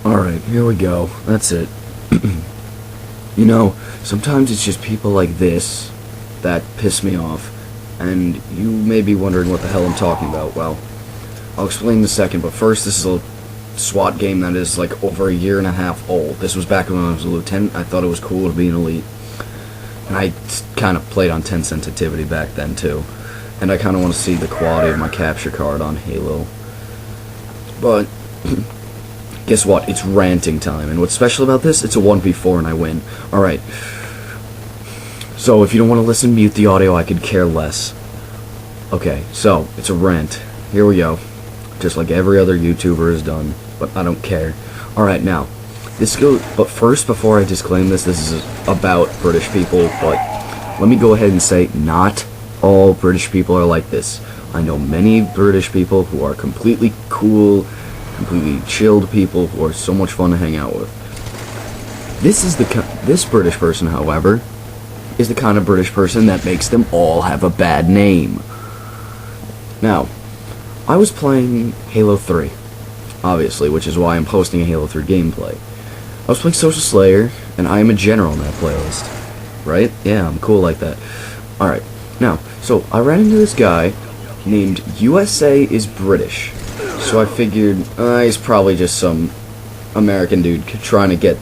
Alright, here we go. That's it. You know, sometimes it's just people like this that piss me off, and you may be wondering what the hell I'm talking about. Well, I'll explain in a second, but first, this is a SWAT game that is like over a year and a half old. This was back when I was a lieutenant. I thought it was cool to be an elite, and I kind of played on 10 sensitivity back then too, and I kind of want to see the quality of my capture card on Halo. But guess what? It's ranting time, and what's special about this? It's a 1v4 and I win. Alright. So, if you don't want to listen, mute the audio, I could care less. Okay, so, it's a rant. Here we go. Just like every other YouTuber has done, but I don't care. Alright, now, but first, before I disclaim this is about British people, but let me go ahead and say, not all British people are like this. I know many British people who are completely cool, completely chilled people who are so much fun to hang out with. This British person, however, is the kind of British person that makes them all have a bad name. Now, I was playing Halo 3, obviously, which is why I'm posting a Halo 3 gameplay. I was playing Social Slayer, and I am a general in that playlist. Right? Yeah, I'm cool like that. Alright, now, so I ran into this guy named USA is British. So I figured, he's probably just some American dude trying to get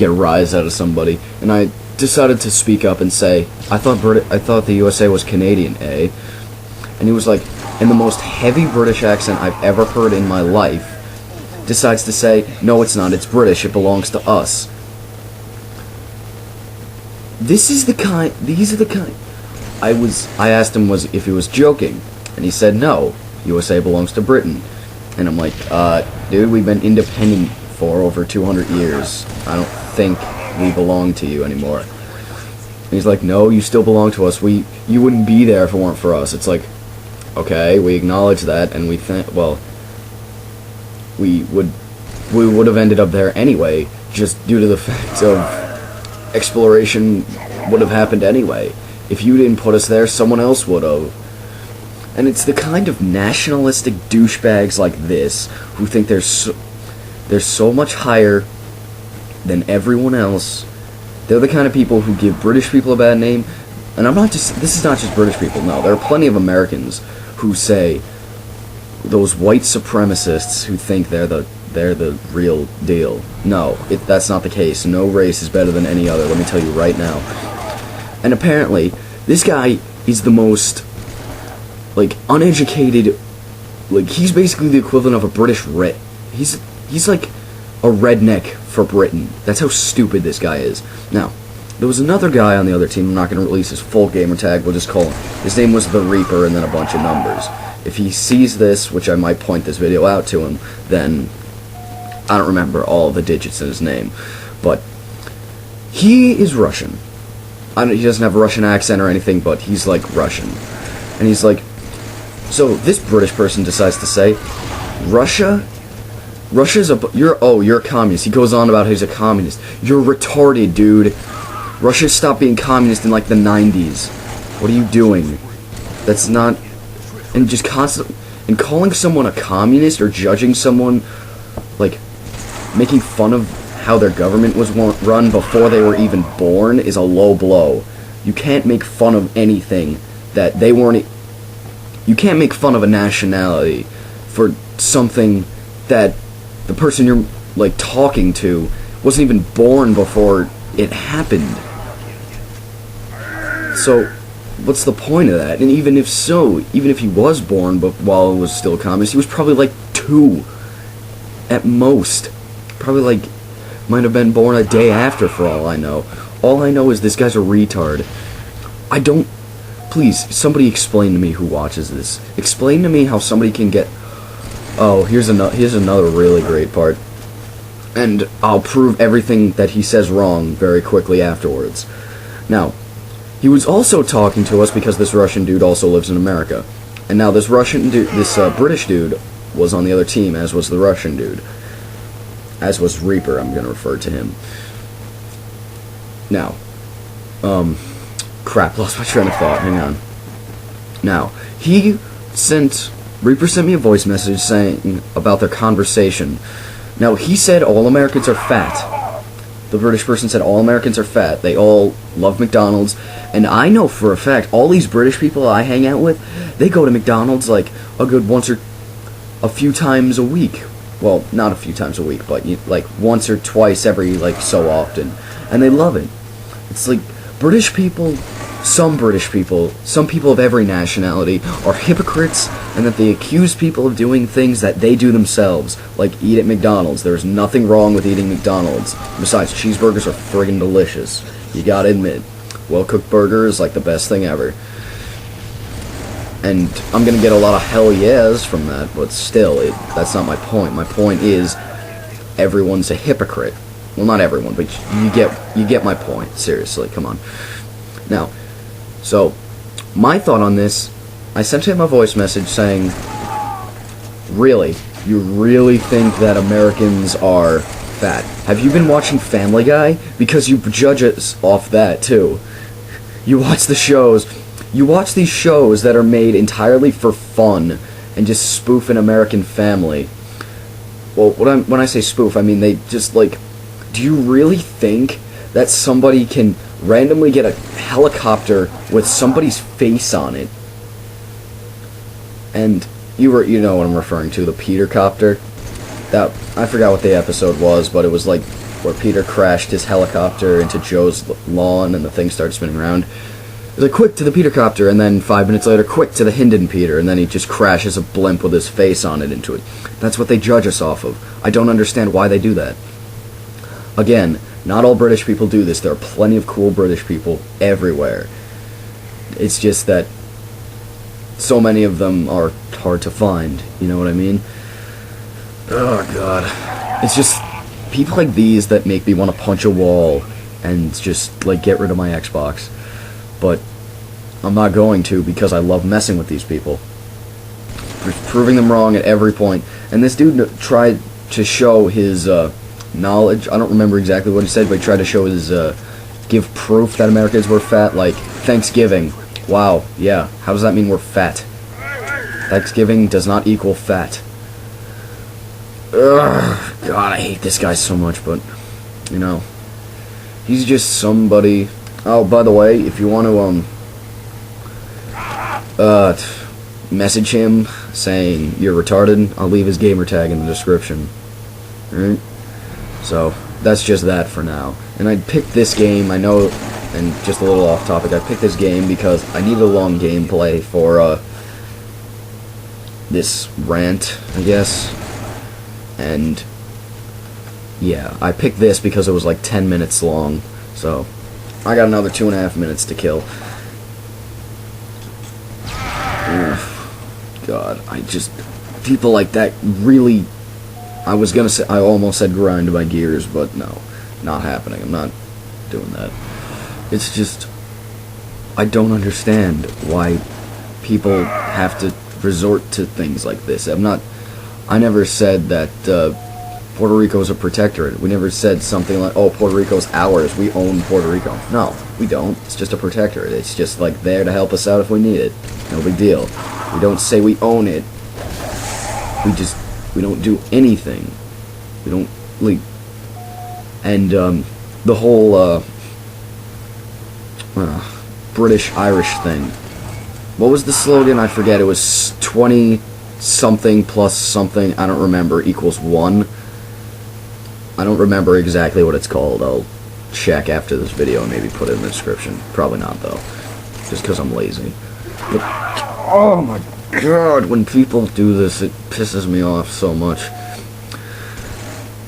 a rise out of somebody. And I decided to speak up and say, I thought the USA was Canadian, eh? And he was like, in the most heavy British accent I've ever heard in my life, decides to say, no, it's not, it's British, it belongs to us. These are the kind. I asked him if he was joking, and he said no, USA belongs to Britain. And I'm like, dude, we've been independent for over 200 years. I don't think we belong to you anymore. And he's like, no, you still belong to us. You wouldn't be there if it weren't for us. It's like, okay, we acknowledge that, and we think, well, we would have ended up there anyway, just due to the fact of exploration would have happened anyway. If you didn't put us there, someone else would have. And it's the kind of nationalistic douchebags like this who think they're so much higher than everyone else. They're the kind of people who give British people a bad name. And this is not just British people, no. There are plenty of Americans who say, those white supremacists who think they're the real deal. No, that's not the case. No race is better than any other, let me tell you right now. And apparently, this guy is the most, like, uneducated, like, he's basically the equivalent of a British he's like a redneck for Britain. That's how stupid this guy is. Now, there was another guy on the other team, I'm not going to release his full gamer tag, we'll just call him. His name was The Reaper and then a bunch of numbers. If he sees this, which I might point this video out to him, then I don't remember all the digits in his name. But he is Russian. He doesn't have a Russian accent or anything, but he's like Russian. And he's like, so this British person decides to say, you're a communist. He goes on about he's a communist. You're retarded, dude. Russia stopped being communist in like the 90s. What are you doing? That's not... And just constantly... And calling someone a communist or judging someone, like, making fun of how their government was run before they were even born is a low blow. You can't make fun of anything that they weren't... You can't make fun of a nationality for something that the person you're, like, talking to wasn't even born before it happened. So, what's the point of that? And even if he was born but while it was still communist, he was probably like 2 at most. Probably like might have been born a day after for all I know. All I know is this guy's a retard. Please, somebody explain to me who watches this. Explain to me how somebody can get... Oh, here's another really great part. And I'll prove everything that he says wrong very quickly afterwards. Now, he was also talking to us because this Russian dude also lives in America. And now this British dude was on the other team, as was the Russian dude. As was Reaper, I'm going to refer to him. Now, crap, lost my train of thought, hang on. Now, Reaper sent me a voice message saying about their conversation Now, he said all Americans are fat. The British person said all Americans are fat. They all love McDonald's. And I know for a fact, all these British people I hang out with, they go to McDonald's like a good once or a few times a week. Well, not a few times a week, but like once or twice every like so often. And they love it. It's like British people, some people of every nationality are hypocrites, and that they accuse people of doing things that they do themselves, like eat at McDonald's. There's nothing wrong with eating McDonald's. Besides, cheeseburgers are friggin' delicious. You gotta admit, well-cooked burger is like the best thing ever. And I'm gonna get a lot of hell yes from that, but still, that's not my point. My point is, everyone's a hypocrite. Well, not everyone, but you get my point. Seriously, come on. Now, so, my thought on this, I sent him a voice message saying, really? You really think that Americans are fat? Have you been watching Family Guy? Because you judge us off that, too. You watch these shows that are made entirely for fun and just spoof an American family. Well, when I say spoof, I mean they just, like, do you really think that somebody can randomly get a helicopter with somebody's face on it? And you know what I'm referring to, the Peter copter. That, I forgot what the episode was, but it was like where Peter crashed his helicopter into Joe's lawn and the thing started spinning around. It was like, quick to the Peter copter, and then 5 minutes later, quick to the Hinden Peter, and then he just crashes a blimp with his face on it into it. That's what they judge us off of. I don't understand why they do that. Again, not all British people do this. There are plenty of cool British people everywhere. It's just that so many of them are hard to find. You know what I mean? Oh, God. It's just people like these that make me want to punch a wall and just, like, get rid of my Xbox. But I'm not going to because I love messing with these people. Proving them wrong at every point. And this dude tried to show his knowledge. I don't remember exactly what he said, but he tried to show his give proof that Americans were fat, like Thanksgiving. Wow, yeah, how does that mean we're fat? Thanksgiving does not equal fat. Ugh, God, I hate this guy so much, but, you know, he's just somebody. Oh, by the way, if you want to, message him saying you're retarded, I'll leave his gamer tag in the description. Alright? So, that's just that for now. And I picked this game, I know, and just a little off topic, I picked this game because I needed a long gameplay for, this rant, I guess. And, yeah, I picked this because it was like 10 minutes long, so I got another 2.5 minutes to kill. Oof. God, people like that really, I almost said grind my gears, but no, not happening. I'm not doing that. It's just, I don't understand why people have to resort to things like this. I never said that, Puerto Rico's a protectorate. We never said something like, oh, Puerto Rico's ours, we own Puerto Rico. No, we don't. It's just a protectorate. It's just, like, there to help us out if we need it. No big deal. We don't say we own it. We don't do anything. We don't, like, and, the whole, British-Irish thing. What was the slogan? I forget. It was 20-something plus something, I don't remember, equals 1. I don't remember exactly what it's called. I'll check after this video and maybe put it in the description. Probably not, though. Just because I'm lazy. But, oh my God, when people do this, it pisses me off so much.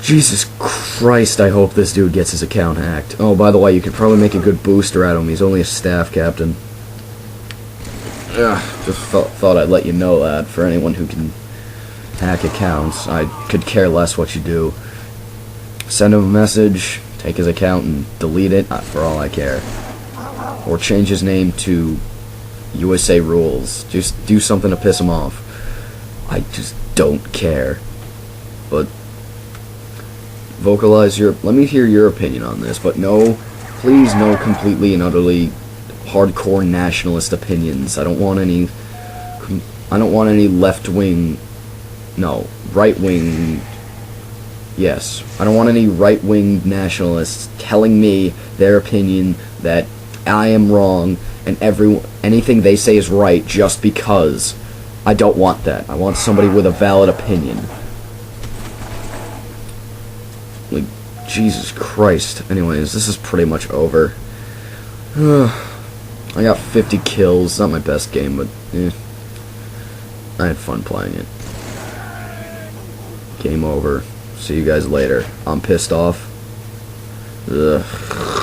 Jesus Christ, I hope this dude gets his account hacked. Oh, by the way, you could probably make a good booster out of him. He's only a staff captain. Just thought I'd let you know that for anyone who can hack accounts. I could care less what you do. Send him a message, take his account and delete it, for all I care. Or change his name to USA Rules. Just do something to piss him off. I just don't care. But let me hear your opinion on this, but no, please no completely and utterly hardcore nationalist opinions. I don't want any left-wing, no, right-wing Yes. I don't want any right-wing nationalists telling me their opinion that I am wrong and anything they say is right just because. I don't want that. I want somebody with a valid opinion. Like, Jesus Christ. Anyways, this is pretty much over. I got 50 kills. Not my best game, but I had fun playing it. Game over. See you guys later. I'm pissed off. Ugh.